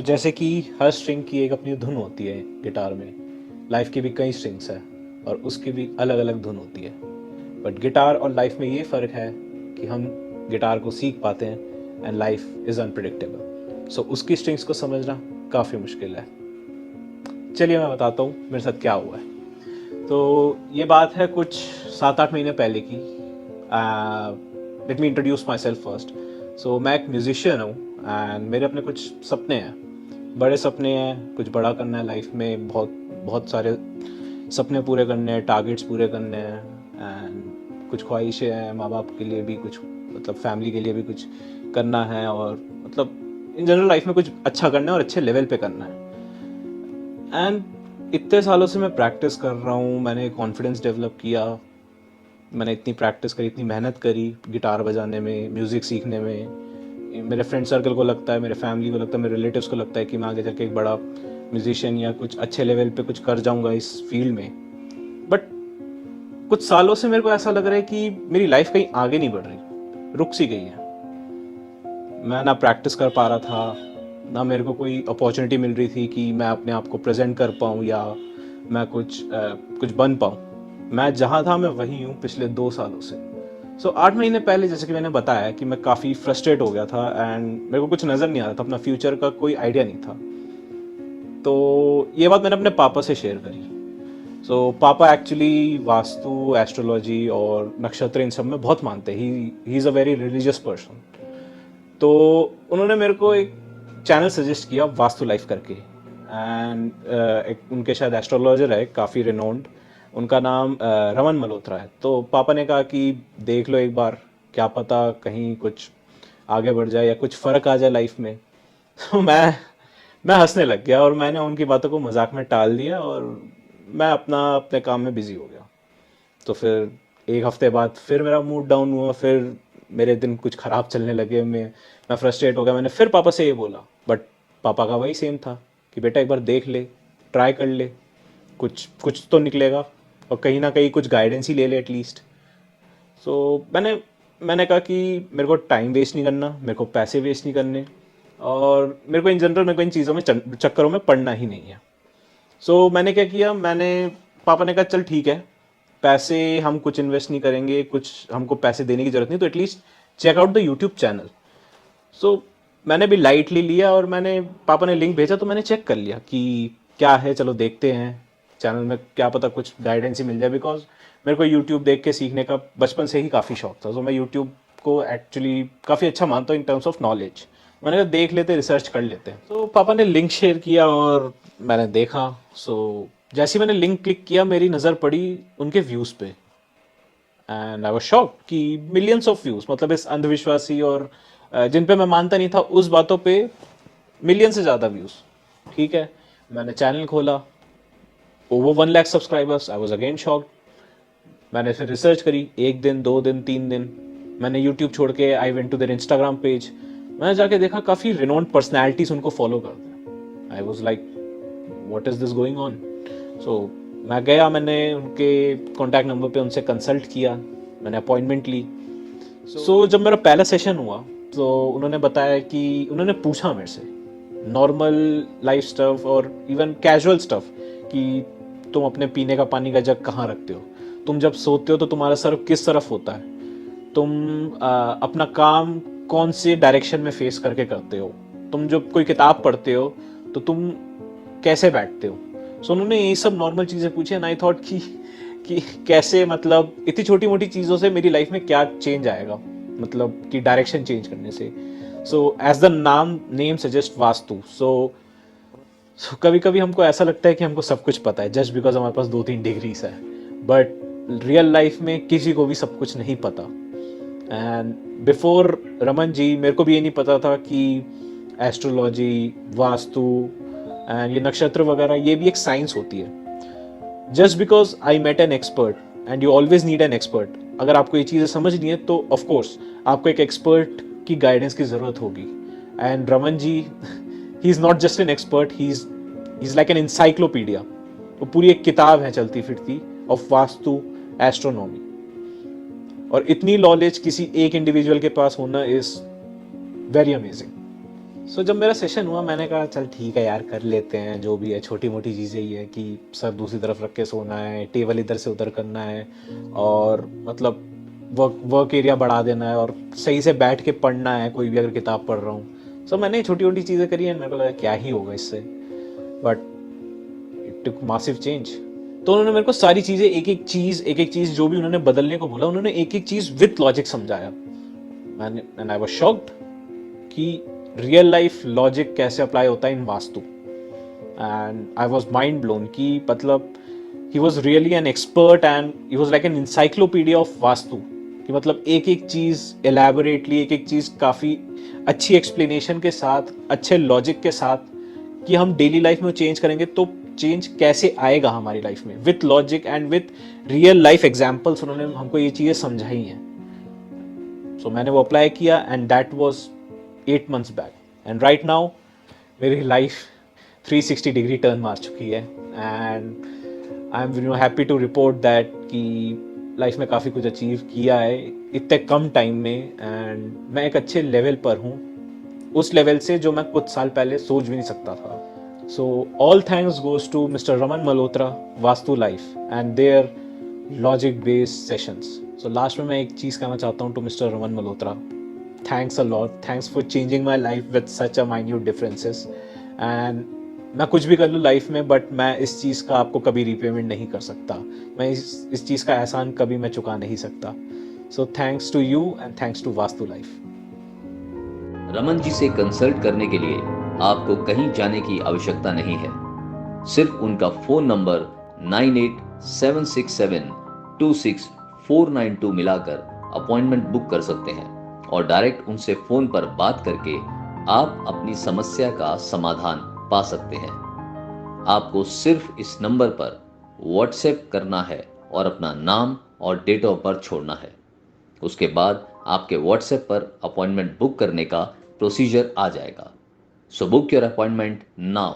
जैसे कि हर स्ट्रिंग की एक अपनी धुन होती है गिटार में, लाइफ की भी कई स्ट्रिंग्स है और उसकी भी अलग अलग धुन होती है। बट गिटार और लाइफ में ये फ़र्क है कि हम गिटार को सीख पाते हैं एंड लाइफ इज़ अनप्रिडिक्टेबल। उसकी स्ट्रिंग्स को समझना काफ़ी मुश्किल है। चलिए मैं बताता हूँ मेरे साथ क्या हुआ है। ये बात है कुछ 7-8 महीने पहले की। Let me introduce my self first. मैं एक म्यूजिशियन हूँ एंड मेरे अपने कुछ सपने हैं, बड़े सपने हैं, कुछ बड़ा करना है लाइफ में, बहुत बहुत सारे सपने पूरे करने हैं, टारगेट्स पूरे करने हैं एंड कुछ ख्वाहिशें हैं, माँ बाप के लिए भी कुछ, मतलब फैमिली के लिए भी कुछ करना है और मतलब इन जनरल लाइफ में कुछ अच्छा करना है और अच्छे लेवल पे करना है। एंड इतने सालों से मैं प्रैक्टिस कर रहा हूँ, मैंने कॉन्फिडेंस डेवलप किया, मैंने इतनी प्रैक्टिस करी, इतनी मेहनत करी गिटार बजाने में, म्यूज़िक सीखने में। मेरे फ्रेंड सर्कल को लगता है, मेरे फैमिली को लगता है, मेरे रिलेटिव्स को लगता है कि मैं आगे जाके एक बड़ा म्यूजिशियन या कुछ अच्छे लेवल पे कुछ कर जाऊंगा इस फील्ड में। बट कुछ सालों से मेरे को ऐसा लग रहा है कि मेरी लाइफ कहीं आगे नहीं बढ़ रही, रुक सी गई है। मैं ना प्रैक्टिस कर पा रहा था, ना मेरे को कोई अपॉर्चुनिटी मिल रही थी कि मैं अपने आप को प्रेजेंट कर पाऊँ या मैं कुछ बन पाऊँ। मैं जहाँ था मैं वहीं हूँ पिछले 2 सालों से। 8 महीने पहले जैसे कि मैंने बताया कि मैं काफ़ी फ्रस्ट्रेट हो गया था एंड मेरे को कुछ नज़र नहीं आ रहा था, अपना फ्यूचर का कोई आइडिया नहीं था। ये बात मैंने अपने पापा से शेयर करी। पापा एक्चुअली वास्तु, एस्ट्रोलॉजी और नक्षत्र इन सब में बहुत मानते हैं। He is a very religious person. तो उन्होंने मेरे को एक चैनल सजेस्ट किया, वास्तु लाइफ करके। एंड एक उनके शायद एस्ट्रोलॉजर है काफ़ी रिनोन्ड, उनका नाम रमन मल्होत्रा है। तो पापा ने कहा कि देख लो एक बार, क्या पता कहीं कुछ आगे बढ़ जाए या कुछ फ़र्क आ जाए लाइफ में। तो मैं हंसने लग गया और मैंने उनकी बातों को मजाक में टाल दिया और मैं अपने काम में बिजी हो गया। तो फिर एक हफ्ते बाद फिर मेरा मूड डाउन हुआ, फिर मेरे दिन कुछ ख़राब चलने लगे, मैं फ्रस्ट्रेट हो गया। मैंने फिर पापा से ये बोला, बट पापा का वही सेम था कि बेटा एक बार देख ले, ट्राई कर ले, कुछ कुछ तो निकलेगा और कहीं ना कहीं कुछ गाइडेंस ही ले ले एटलीस्ट। मैंने मैंने कहा कि मेरे को टाइम वेस्ट नहीं करना, मेरे को पैसे वेस्ट नहीं करने और मेरे को इन जनरल मेरे को इन चीज़ों में चक्करों में पड़ना ही नहीं है। मैंने क्या किया, पापा ने कहा चल ठीक है, पैसे हम कुछ इन्वेस्ट नहीं करेंगे, कुछ हमको पैसे देने की जरूरत नहीं, तो at least check out the YouTube channel. मैंने भी लाइटली लिया और मैंने, पापा ने लिंक भेजा तो मैंने चेक कर लिया कि क्या है, चलो देखते हैं चैनल में, क्या पता कुछ गाइडेंस ही मिल जाए। बिकॉज मेरे को यूट्यूब देख के सीखने का बचपन से ही काफ़ी शौक था। मैं यूट्यूब को एक्चुअली काफ़ी अच्छा मानता हूँ इन टर्म्स ऑफ नॉलेज। मैंने कहा देख लेते, रिसर्च कर लेते हैं। पापा ने लिंक शेयर किया और मैंने देखा। जैसे ही मैंने लिंक क्लिक किया, मेरी नज़र पड़ी उनके व्यूज़ पे एंड आई वाज शॉक्ड कि मिलियंस ऑफ व्यूज, मतलब इस अंधविश्वासी और जिन पे मैं मानता नहीं था उस बातों पे मिलियन से ज़्यादा व्यूज। ठीक है, मैंने चैनल खोला, over 1 lakh subscribers. I was again shocked. मैंने फिर रिसर्च करी, 1 दिन, 2 दिन, 3 दिन, मैंने यूट्यूब छोड़ के I went to their Instagram page. मैंने जाके देखा काफ़ी रिनोन्ड पर्सनैलिटीज उनको फॉलो करते हैं। I was like what is this going on. So मैं गया, मैंने उनके कॉन्टैक्ट नंबर पे उनसे कंसल्ट किया, मैंने अपॉइंटमेंट ली। जब मेरा पहला सेशन हुआ तो उन्होंने बताया कि, उन्होंने पूछा मेरे से नॉर्मल लाइफ स्टफ और इवन कैजुअल स्टफ कि तुम अपने पीने का पानी का जग कहाँ रखते हो, तुम जब सोते हो तो तुम्हारा सर किस तरफ होता है, तुम अपना काम कौन से डायरेक्शन में फेस करके करते हो, तुम जब कोई किताब पढ़ते हो तो तुम कैसे बैठते हो। उन्होंने ये सब नॉर्मल चीज़ें पूछी एंड आई थॉट कि कैसे, मतलब इतनी छोटी मोटी चीज़ों से मेरी लाइफ में क्या चेंज आएगा, मतलब कि डायरेक्शन चेंज करने से। एज द नाम नेम सजेस्ट, वास्तु। कभी कभी हमको ऐसा लगता है कि हमको सब कुछ पता है जस्ट बिकॉज हमारे पास 2-3 डिग्रीज है, बट रियल लाइफ में किसी को भी सब कुछ नहीं पता। एंड बिफोर रमन जी मेरे को भी ये नहीं पता था कि एस्ट्रोलॉजी, वास्तु एंड ये नक्षत्र वगैरह ये भी एक साइंस होती है। Just because I met an expert, and you always need an expert. अगर आपको ये चीज़ें समझनी है तो ऑफकोर्स आपको एक एक्सपर्ट की गाइडेंस की ज़रूरत होगी। And Raman ji, he is not just an expert, he is like an encyclopedia. वो पूरी एक किताब है चलती फिरती ऑफ वास्तु, एस्ट्रोनॉमी। और इतनी नॉलेज किसी एक इंडिविजुअल के पास होना इज वेरी अमेजिंग। जब मेरा सेशन हुआ मैंने कहा चल ठीक है यार, कर लेते हैं, जो भी है छोटी मोटी चीज़ें ही है कि सर दूसरी तरफ रख के सोना है, टेबल इधर से उधर करना है, और मतलब वर्क एरिया बढ़ा देना है, और सही से बैठ के पढ़ना है कोई भी अगर किताब पढ़ रहा हूँ। मैंने छोटी मोटी चीज़ें करी हैं, मेरे को लगा क्या ही होगा इससे, but it took massive change. तो उन्होंने मेरे को सारी चीज़ें, एक एक चीज़ जो भी उन्होंने बदलने को बोला, उन्होंने एक एक चीज़ विथ लॉजिक समझाया। मैंने एंड आई वाज शॉक्ड कि रियल लाइफ लॉजिक कैसे अप्लाई होता है in Vastu. And I was mind blown कि मतलब he was really an expert and he was like an encyclopedia of Vastu, कि मतलब एक एक चीज़ एलैबोरेटली, एक एक चीज़ काफ़ी अच्छी एक्सप्लेनेशन के साथ, अच्छे लॉजिक के साथ, कि हम डेली लाइफ में चेंज करेंगे तो चेंज कैसे आएगा हमारी लाइफ में, with logic and with real life examples उन्होंने हमको ये चीज़ें समझाई हैं। मैंने वो अप्लाई किया and that was 8 months back, and right now मेरी लाइफ 360 डिग्री टर्न मार चुकी है, and I am happy to report that कि लाइफ में काफ़ी कुछ अचीव किया है इतने कम टाइम में, एंड मैं एक अच्छे लेवल पर हूँ, उस लेवल से जो मैं कुछ साल पहले सोच भी नहीं सकता था। All thanks goes to mister Raman Malhotra, Vastu life and their logic based sessions. Last में मैं एक चीज़ कहना चाहता हूँ to mister Raman Malhotra, thanks a lot, thanks for changing my life with such a minute differences. And मैं कुछ भी कर लूँ लाइफ में, बट मैं इस चीज़ का आपको कभी रिपेमेंट नहीं कर सकता, मैं इस चीज़ का एहसान कभी मैं चुका नहीं सकता। Thanks to you and thanks to Vastu life. Raman ji से कंसल्ट करने के लिए आपको कहीं जाने की आवश्यकता नहीं है। सिर्फ उनका फोन नंबर 9876726492 मिलाकर अपॉइंटमेंट बुक कर सकते हैं और डायरेक्ट उनसे फोन पर बात करके आप अपनी समस्या का समाधान पा सकते हैं। आपको सिर्फ इस नंबर पर व्हाट्सएप करना है और अपना नाम और डेट ऑफ बर्थ छोड़ना है। उसके बाद आपके व्हाट्सएप पर अपॉइंटमेंट बुक करने का प्रोसीजर आ जाएगा। So book your appointment now.